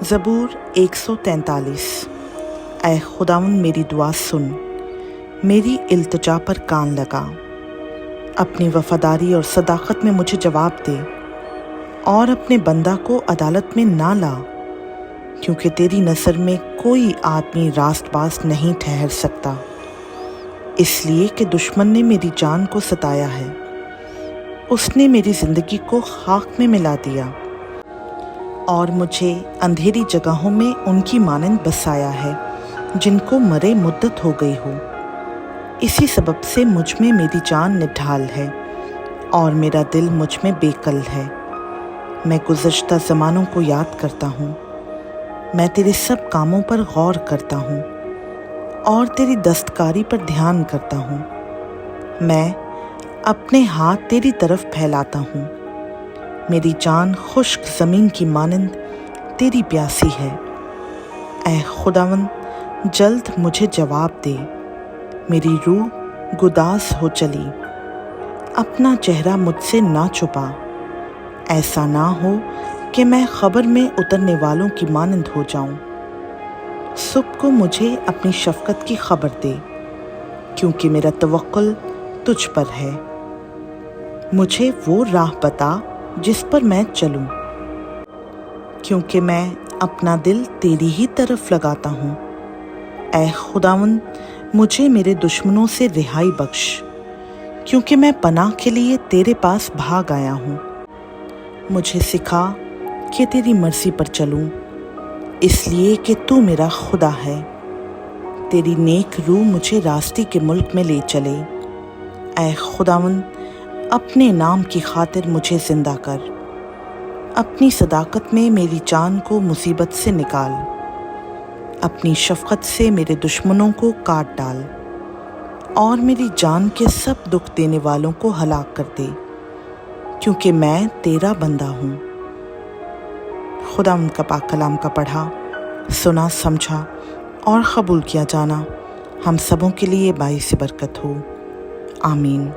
ज़बूर 143। ऐ खुदावंद मेरी दुआ सुन, मेरी इल्तिजा पर कान लगा, अपनी वफादारी और सदाकत में मुझे जवाब दे और अपने बंदा को अदालत में ना ला, क्योंकि तेरी नज़र में कोई आदमी रास्तबाज नहीं ठहर सकता। इसलिए कि दुश्मन ने मेरी जान को सताया है, उसने मेरी ज़िंदगी को खाक में मिला दिया और मुझे अंधेरी जगहों में उनकी मानंद बसाया है जिनको मरे मुद्दत हो गई हो। इसी सबब से मुझ में मेरी जान निढाल है और मेरा दिल मुझ में बेकल है। मैं गुज़श्ता ज़मानों को याद करता हूँ, मैं तेरे सब कामों पर गौर करता हूँ और तेरी दस्तकारी पर ध्यान करता हूँ। मैं अपने हाथ तेरी तरफ फैलाता हूँ। मेरी जान खुश्क ज़मीन की मानंद तेरी प्यासी है। ऐ खुदावंद, जल्द मुझे जवाब दे, मेरी रूह गुदास हो चली। अपना चेहरा मुझसे ना छुपा, ऐसा ना हो कि मैं खबर में उतरने वालों की मानंद हो जाऊं। सुबह को मुझे अपनी शफ़क़त की खबर दे, क्योंकि मेरा तवक्कुल तुझ पर है। मुझे वो राह बता जिस पर मैं चलूं, क्योंकि मैं अपना दिल तेरी ही तरफ लगाता हूँ। ऐ खुदावंद, मुझे मेरे दुश्मनों से रिहाई बख्श, क्योंकि मैं पनाह के लिए तेरे पास भाग आया हूँ। मुझे सिखा कि तेरी मर्ज़ी पर चलूँ, इसलिए कि तू मेरा खुदा है। तेरी नेक रूह मुझे रास्ते के मुल्क में ले चले। ऐ खुदावंद, अपने नाम की खातिर मुझे ज़िंदा कर। अपनी सदाकत में मेरी जान को मुसीबत से निकाल। अपनी शफ़क़त से मेरे दुश्मनों को काट डाल और मेरी जान के सब दुख देने वालों को हलाक कर दे, क्योंकि मैं तेरा बंदा हूँ। खुदा उनका पाक कलाम का पढ़ा, सुना, समझा और क़बूल किया जाना हम सबों के लिए बाइस बरकत हो। आमीन।